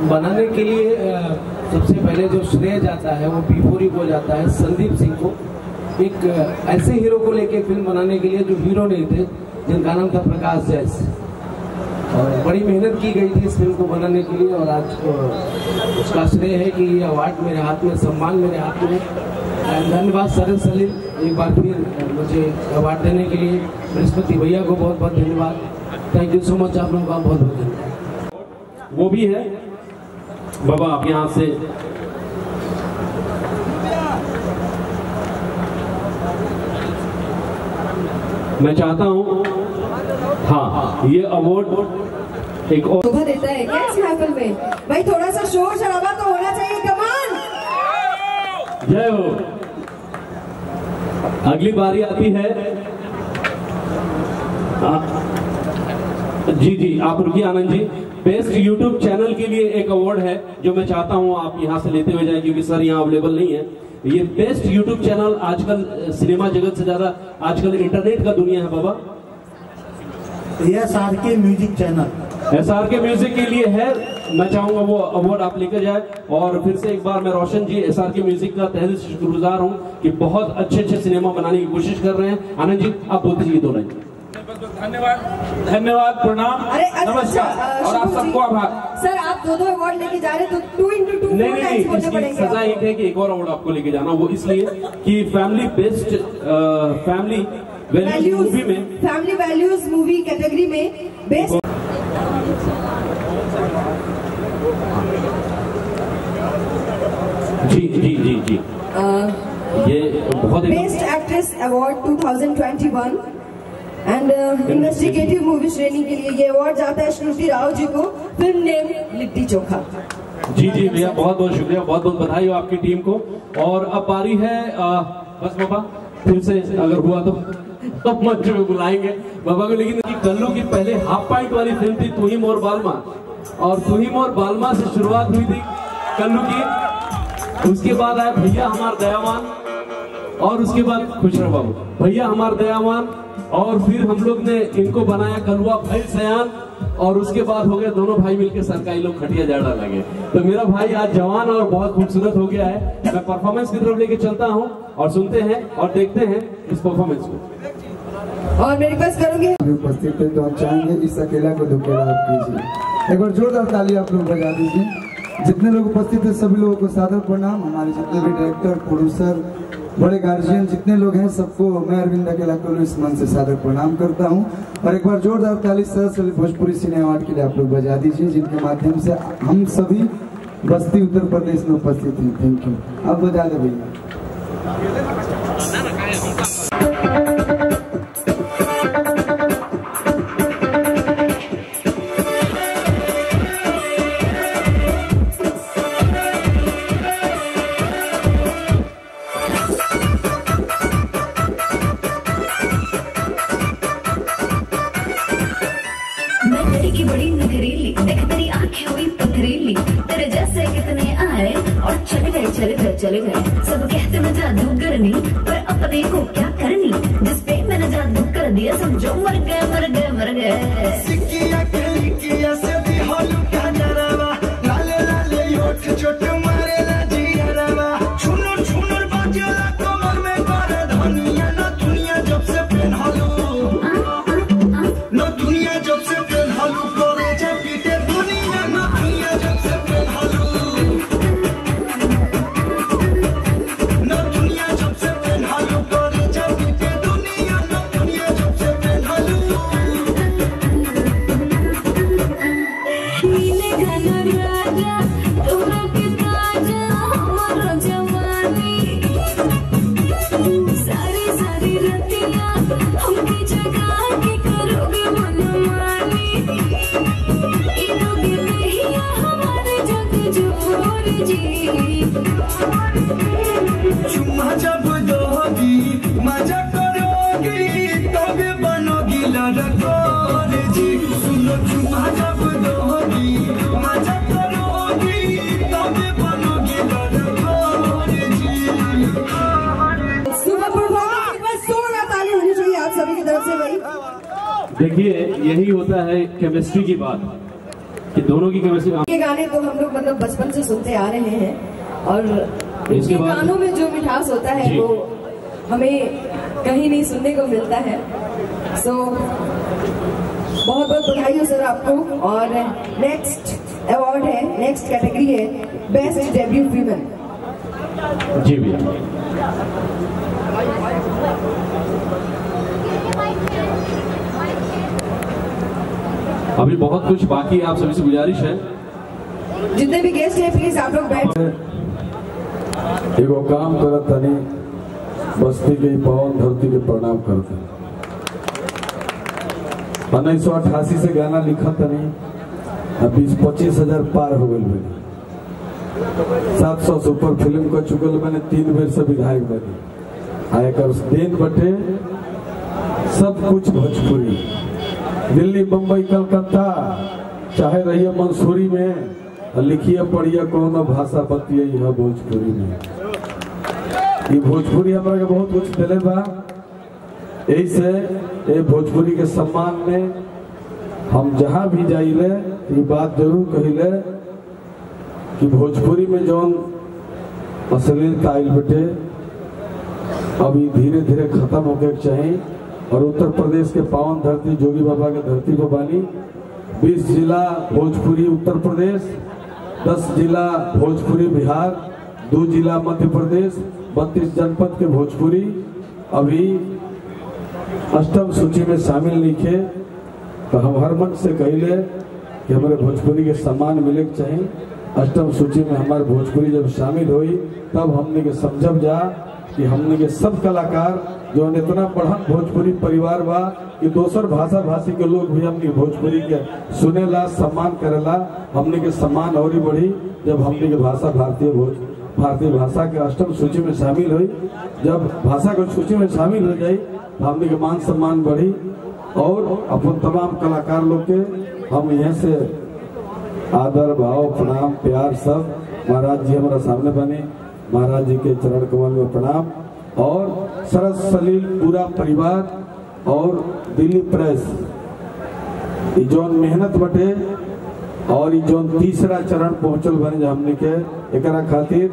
बनाने के लिए सबसे पहले जो श्रेय जाता है वो पीफोरी को जाता है, संदीप सिंह को। एक ऐसे हीरो को लेके फिल्म बनाने के लिए जो हीरो नहीं थे, जिनका नाम था प्रकाश जैस। और बड़ी मेहनत की गई थी इस फिल्म को बनाने के लिए, और आज उसका श्रेय है कि ये अवार्ड मेरे हाथ में, सम्मान मेरे हाथ में। धन्यवाद सरस सलील, एक बार फिर मुझे अवार्ड देने के लिए। बृहस्पति भैया को बहुत बहुत धन्यवाद। थैंक यू सो मच, आप लोगों का बहुत बहुत धन्यवाद। वो भी है बाबा, आप यहाँ से मैं चाहता हूँ, हाँ, ये अवार्ड एक और शोभा देता है क्या इस महफिल में? भाई थोड़ा सा शोर शराबा तो होना चाहिए, कमान। जय हो। अगली बारी आती है, जी आप रुकिए Anand ji. Best YouTube channel के लिए एक अवार्ड है जो मैं चाहता हूं आप यहां से लेते हुए जाए, क्योंकि सर यहां अवेलेबल नहीं है। ये बेस्ट यूट्यूब चैनल, आजकल सिनेमा जगत से ज्यादा आजकल इंटरनेट का दुनिया है बाबा। SRK music channel, SRK music के लिए है। मैं चाहूंगा वो अवार्ड आप लेकर जाए। और फिर से एक बार मैं रोशन जी, SRK म्यूजिक का तहे दिल से शुक्रगुजार हूँ कि बहुत अच्छे सिनेमा बनाने की कोशिश कर रहे हैं। आनंद जी आप बोलते जाइए 2 लाइन। धन्यवाद, धन्यवाद, प्रणाम, नमस्कार और आप सबको आभार। सर आप 2 अवार्ड लेके जा रहे हैं तो 2 into 2 नहीं, इसकी सजा एक है कि एक और अवार्ड आपको लेके जाना। वो इसलिए कि family best family values movie में, फैमिली वैल्यूज मूवी कैटेगरी में बेस्ट जी ये बहुत best actress award 2021 and investigative movie श्रेणी के लिए ये अवार्ड जाता है श्रुति राव जी को, फिल्म नेम लिट्टी चोखा। जी भैया, बहुत बहुत शुक्रिया, बहुत बहुत बधाई हो आपकी टीम को। और अब बारी है बस बाबा, फिर से अगर हुआ तो मंच में बुलाएंगे बाबा को। लेकिन कल्लू की पहले हाफ पॉइंट वाली फिल्म थी तू ही मोर बालमा, और तू ही मोर बालमा से शुरुआत हुई थी कल्लू की। उसके बाद आया भैया हमार दयावान, और उसके बाद खुश रहो बाबू, भैया हमार दयावान, और फिर हम लोग ने इनको बनाया कलुआ भाई सयान, और उसके बाद हो गए दोनों भाई मिलकर सरकारी लोग खटिया जाड़ा लगे। तो मेरा भाई आज जवान और बहुत खूबसूरत हो गया है। मैं परफॉर्मेंस की तरफ लेके चलता हूँ और सुनते हैं और देखते हैं इस परफॉर्मेंस को। और मैं रिक्वेस्ट करूंगी उपस्थित है तो आप चाहेंगे इस अकेला को दुकेला आप कीजिए। एक बार जोरदार ताली आप लोग बजा दीजिए। जितने लोग उपस्थित है सभी लोगों को सादर प्रणाम। हमारे जितने भी डायरेक्टर, प्रोड्यूसर, बड़े गार्जियन जितने लोग हैं सबको मैं अरविंद अकेला को इस मन से सादर प्रणाम करता हूं। और एक बार जोरदार ताली सरस सलील भोजपुरी सिने अवार्ड के लिए आप लोग बजा दीजिए, जिनके माध्यम से हम सभी बस्ती उत्तर प्रदेश में उपस्थित हैं। Thank you. अब बजा दे भैया। चले गए सब कहते मैं जादू करनी, पर अपने को क्या करनी, जिसपे मैंने जादू कर दिया समझो मर गए मर गए मर गए। सिक्किया के लिकिया से भी हालू का नरवा, लाले लाले योट चोट मारे ला जियरवा, छुनुर छुनुर बाजेला कमर में कर धनिया ना दुनिया जब से पेन हालू, ना दुनिया जब से पेन हालू करे जब पीटे दुनिया ना दुनिया जब से पेन हालू। नीले घन राजा जी। चुम्मा जब दोगी मजा करोगी तब बनोगी लड़कोर जी। सुनो चुम्मा जब दोगी मजा करोगी तब बनोगी लड़कोर जी। सुपर परफॉर्मेंस, बस जोरदार ताली होनी चाहिए आप सभी की तरफ से भाई। देखिए यही होता है केमिस्ट्री की बात कि दोनों की केमिस्ट्री। ये गाने तो हम लोग मतलब बचपन से सुनते आ रहे हैं और इनके गानों में जो मिठास होता है वो हमें कहीं नहीं सुनने को मिलता है। सो बहुत बहुत बधाई हो सर आपको। और नेक्स्ट अवार्ड है, नेक्स्ट कैटेगरी है बेस्ट डेब्यू फीमेल। जी भैया। अभी बहुत कुछ बाकी है, आप सभी से गुजारिश है जितने भी गेस्ट हैं प्लीज आप लोग बैठ। एगो काम करत तनी बस्ती के पावन धरती के प्रणाम करते। 1988 से गाना लिखा तनी 20-25 हजार पार हो गए। 700 सुपर फिल्म कर चुकल मैंने 3 बेर से विधायक बनी। आयकर दिन बटे सब कुछ भोजपुरी। दिल्ली बम्बई कलकत्ता चाहे रहिए मंसूरी में लिखिए पढ़िए कौन भाषा बतिए यह भोजपुरी में। ये भोजपुरी हमारा के बहुत कुछ दिले बा। यही से ये भोजपुरी के सम्मान में हम जहाँ भी जाइले ये बात जरूर कहिले कि भोजपुरी में जौन अश्लीलता आइल बटे अभी धीरे धीरे खत्म होके चाहिए। और उत्तर प्रदेश के पावन धरती जोगी बाबा के धरती को बानी 20 जिला भोजपुरी उत्तर प्रदेश, 10 जिला भोजपुरी बिहार, 2 जिला मध्य प्रदेश, 32 जनपद के भोजपुरी अभी अष्टम सूची में शामिल लिखे। तो हम हर मन से कहले कि हमारे भोजपुरी के सम्मान मिले के चाहिए। अष्टम सूची में हमारे भोजपुरी जब शामिल हुई तब हमने के समझब जा कि हमने के सब कलाकार जो इतना बढ़न भोजपुरी परिवार बा कि दोसर भाषा भाषी के लोग भी हमने भोजपुरी के सुनेला सम्मान करेला। हमने के सम्मान और ही बढ़ी जब हमने के भाषा भारतीय भाषा के अष्टम सूची में शामिल हुई। जब भाषा की सूची में शामिल हो जाए तो हमने के मान सम्मान बढ़ी। और अपन तमाम कलाकार लोग के हम यहाँ से आदर भाव प्रणाम प्यार सब महाराज जी हमारा सामने बने, महाराज जी के चरण कमल में प्रणाम। और सरस सलील पूरा परिवार और दिल्ली प्रेस जोन मेहनत बटे और जोन तीसरा चरण पहुंचल बने हमने के एकरा खातिर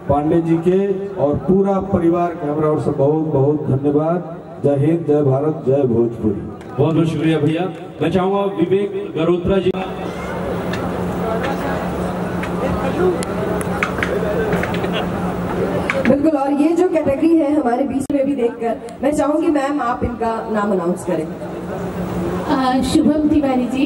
पांडे जी के और पूरा परिवार के हमरा और से बहुत बहुत धन्यवाद। जय हिंद, जय भारत, जय भोजपुरी। बहुत बहुत शुक्रिया भैया। मैं चाहूंगा विवेक गरोत्रा जी। बिल्कुल। और ये जो कैटेगरी है हमारे बीच में भी देखकर मैं चाहूंगी मैम आप इनका नाम अनाउंस करें। शुभम तिवारी जी।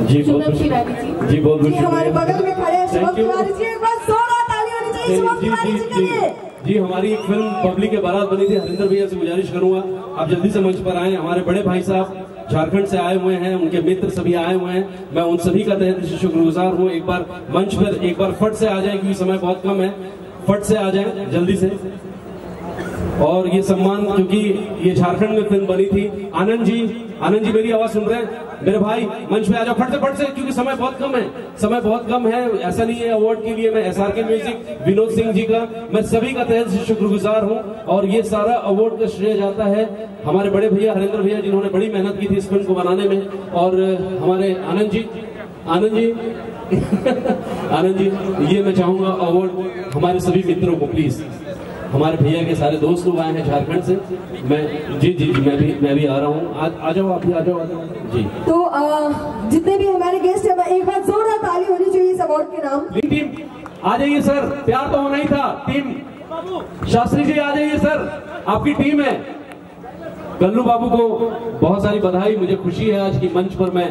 जी शुभम तिवारी जी। जी बहुत बहुत हमारे बगल में खड़े हैं शुभम तिवारी जी। एक बार जोरदार ताली होनी चाहिए शुभम तिवारी जी के लिए। जी हमारी एक फिल्म पब्लिक के बारात बनी थी। हरिंदर भैया से गुजारिश करूंगा आप जल्दी से मंच पर आए। हमारे बड़े भाई साहब झारखंड से आए हुए हैं, उनके मित्र सभी आए हुए हैं। मैं उन सभी का तहे दिल से शुक्रगुजार हूँ। एक बार मंच पर एक बार फट से आ जाए क्योंकि समय बहुत कम है। फट से आ जाए जल्दी से। और ये सम्मान क्योंकि ये झारखंड में फिल्म बनी थी। आनंद जी मेरी आवाज सुन रहे हैं? मेरे भाई मंच पे आ जाओ फट से क्योंकि समय बहुत कम है। ऐसा नहीं है अवार्ड के लिए मैं SRK म्यूजिक विनोद सिंह जी का मैं सभी का तहे से शुक्रगुजार हूँ। और ये सारा अवार्ड का श्रेय जाता है हमारे बड़े भैया हरिंदर भैया जिन्होंने बड़ी मेहनत की थी इस फिल्म को बनाने में। और हमारे आनंद जी आनंद जी ये मैं चाहूंगा अवार्ड हमारे सभी मित्रों को प्लीज। हमारे भैया के सारे दोस्त लोग आए हैं झारखंड से। मैं जी मैं भी आ रहा हूँ। आ जाओ आप भी आ जाओ जी। तो जितने भी हमारे गेस्ट हैं एक बार जोरदार ताली होनी चाहिए इस अवार्ड के नाम। टीम आ जाइए सर, प्यार तो होना ही था। टीम शास्त्री जी आ जाइए सर, आपकी टीम है। गल्लू बाबू को बहुत सारी बधाई। मुझे खुशी है आज की मंच पर मैं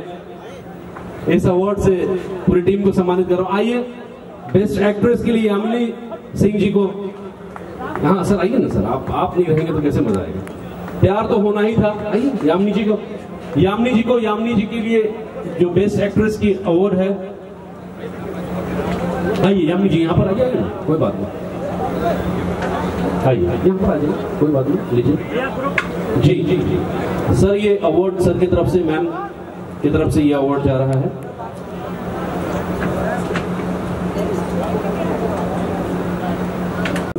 इस अवार्ड से पूरी टीम को सम्मानित कर रहा हूँ। आइए बेस्ट एक्ट्रेस के लिए यामिनी सिंह जी को। हाँ सर आइए ना सर, आप नहीं रहेंगे तो कैसे मजा आएगा। प्यार तो होना ही था। आइए यामिनी जी के लिए जो बेस्ट एक्ट्रेस की अवार्ड है आइए यामिनी जी यहाँ पर आइए, कोई बात नहीं, आइए यहाँ पर आ जाइए, कोई बात नहीं, लीजिए। जी जी जी सर, ये अवार्ड सर की तरफ से, मैम की तरफ से ये अवार्ड जा रहा है।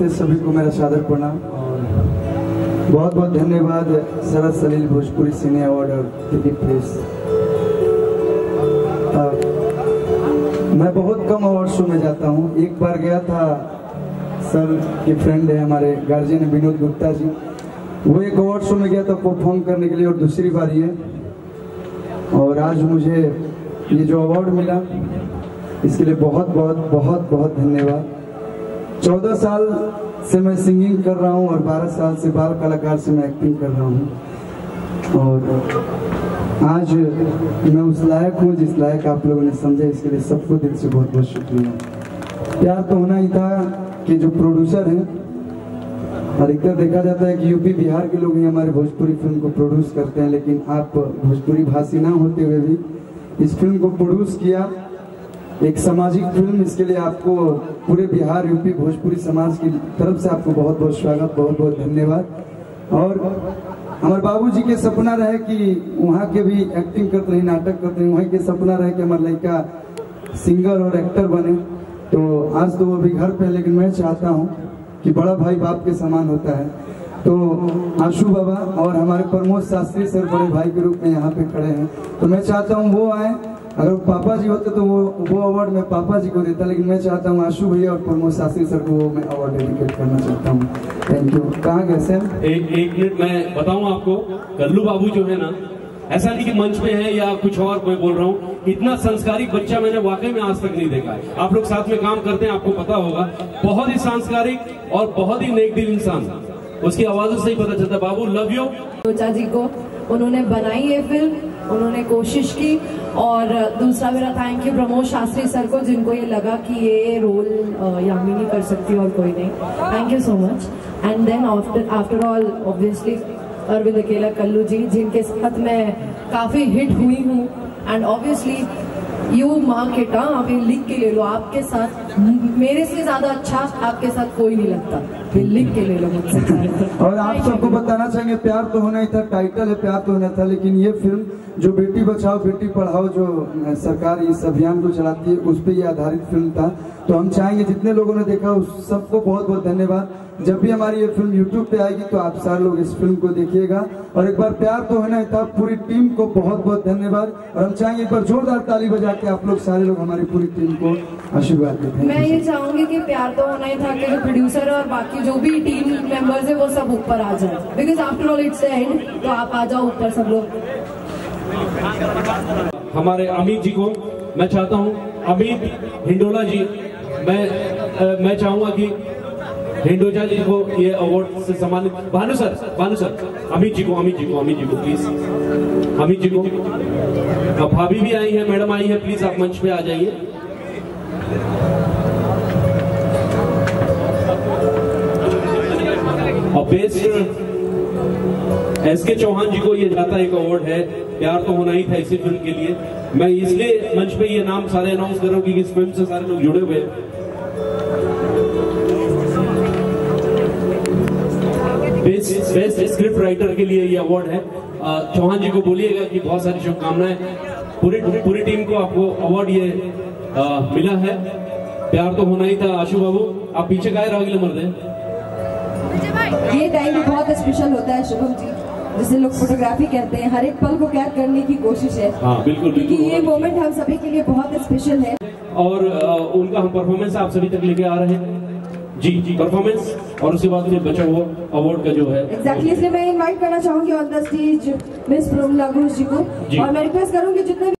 सभी को मेरा सादर प्रणाम और बहुत बहुत धन्यवाद शरद सलील भोजपुरी सिने अवार्ड और दिल्ली प्रेस। मैं बहुत कम अवार्ड शो में जाता हूँ। एक बार गया था, सर के फ्रेंड है हमारे गार्जियन है विनोद गुप्ता जी, वो एक अवार्ड शो में गया था परफॉर्म करने के लिए और दूसरी बार ये, और आज मुझे ये जो अवार्ड मिला इसके लिए बहुत बहुत बहुत बहुत धन्यवाद। 14 साल से मैं सिंगिंग कर रहा हूँ और 12 साल से बाल कलाकार से मैं एक्टिंग कर रहा हूँ, और आज मैं उस लायक हूँ जिस लायक आप लोगों ने समझा, इसके लिए सबको दिल से बहुत बहुत शुक्रिया। प्यार तो होना ही था कि जो प्रोड्यूसर हैं, अधिकतर देखा जाता है कि यूपी बिहार के लोग ही हमारे भोजपुरी फिल्म को प्रोड्यूस करते हैं, लेकिन आप भोजपुरी भाषी ना होते हुए भी इस फिल्म को प्रोड्यूस किया, एक सामाजिक फिल्म। इसके लिए आपको पूरे बिहार यूपी भोजपुरी समाज की तरफ से आपको बहुत बहुत स्वागत, बहुत बहुत धन्यवाद। और हमारे बाबूजी के सपना रहे कि वहाँ के भी एक्टिंग करते रहे, नाटक करते रहे, वहाँ के सपना रहे कि हमारे लड़का सिंगर और एक्टर बने। तो आज तो वो भी घर पे, लेकिन मैं चाहता हूँ कि बड़ा भाई बाप के समान होता है। तो आशु बाबा और हमारे प्रमोद शास्त्री सर बड़े भाई के रूप में यहाँ पे खड़े हैं, तो मैं चाहता हूँ वो आए। अगर पापा जी होते तो वो अवार्ड मैं पापा जी को देता, लेकिन मैं चाहता हूँ आशु भैया और प्रमोद शास्त्री सर को मैं अवार्ड डेडिकेट करना चाहता हूँ। Thank you. कहाँ गए सर? एक मिनट मैं बताऊँ आपको, कल्लू बाबू जो है ना, ऐसा नहीं कि मंच में है या कुछ और मैं बोल रहा हूँ, इतना संस्कारिक बच्चा मैंने वाकई में आज तक नहीं देखा है। आप लोग साथ में काम करते हैं, आपको पता होगा, बहुत ही संस्कारिक और बहुत ही नेक दिल इंसान, उसकी आवाजों से ही पता चलता। बाबू लव यू। लोचा जी को, उन्होंने बनाई ये फिल्म, उन्होंने कोशिश की, और दूसरा मेरा thank you Pramod Shastri sir को, जिनको ये लगा कि ये रोल यामिनी कर सकती और कोई नहीं। Thank you so much. And then after all obviously Arvind Akela, Kallu जी, जिनके साथ मैं काफी हिट हुई हूँ। And obviously you mark it, आप ये लिख के ले लो, आपके साथ मेरे से ज्यादा अच्छा आपके साथ कोई नहीं लगता, फिर लिख के ले लो मुझसे। और आप सबको बताना चाहेंगे, प्यार तो होना ही था, टाइटल है प्यार तो होना था, लेकिन ये फिल्म जो बेटी बचाओ बेटी पढ़ाओ जो सरकार इस अभियान को चलाती है, उस पर ये आधारित फिल्म था। तो हम चाहेंगे जितने लोगों ने देखा उस सबको बहुत बहुत धन्यवाद। जब भी हमारी ये फिल्म YouTube पे आएगी तो आप सारे लोग इस फिल्म को देखिएगा। और एक बार प्यार तो होना ही था, पूरी टीम को बहुत बहुत धन्यवाद। और हम चाहेंगे एक बार जोरदार ताली बजा के आप लोग सारे लोग हमारी पूरी टीम को आशीर्वाद दें। मैं ये चाहूंगी कि प्यार तो होना ही था कि जो प्रोड्यूसर और बाकी जो भी टीम मेंबर्स है वो सब ऊपर आ जाए, because after all it's and, तो आप आ जाओ ऊपर सब लोग। हमारे अमित जी को मैं चाहता हूँ, अमित हिंडोला जी, मैं चाहूंगा कि हिंडोजा जी को ये अवार्ड से सम्मानित। भानु सर, अमित जी को प्लीज, अमित जी को। भाभी भी आई है, मैडम आई है, प्लीज आप मंच पे आ जाइए। और बेस्ट एसके चौहान जी को ये जाता एक अवार्ड है, प्यार तो होना ही था इसी फिल्म के लिए। मैं इसलिए मंच पे ये नाम सारे अनाउंस कर रहा हूँ क्योंकि इस फिल्म से सारे लोग जुड़े हुए हैं। बेस्ट स्क्रिप्ट राइटर के लिए ये अवार्ड है। चौहान जी को बोलिएगा कि बहुत सारी शुभकामनाएं, पूरी टीम को आपको अवार्ड ये मिला है। प्यार तो होना ही था। आशु बाबू आप पीछे काहे रह गए मर्दे? ये टाइम बहुत स्पेशल होता है शुभम जी, जिसे लोग फोटोग्राफी कहते हैं, हर एक पल को कैद करने की कोशिश है। हाँ बिल्कुल, क्योंकि ये मोमेंट हम सभी के लिए बहुत स्पेशल है। और उनका हम परफॉर्मेंस आप सभी तक लेके आ रहे हैं। जी परफॉर्मेंस, और उसके बाद फिर बचा हुआ अवार्ड का जो है एग्जैक्टली। इसलिए मैं इनवाइट करना चाहूंगी on the stage miss Pramila Ghosh ji को, और मैं रिक्वेस्ट करूंगी जितने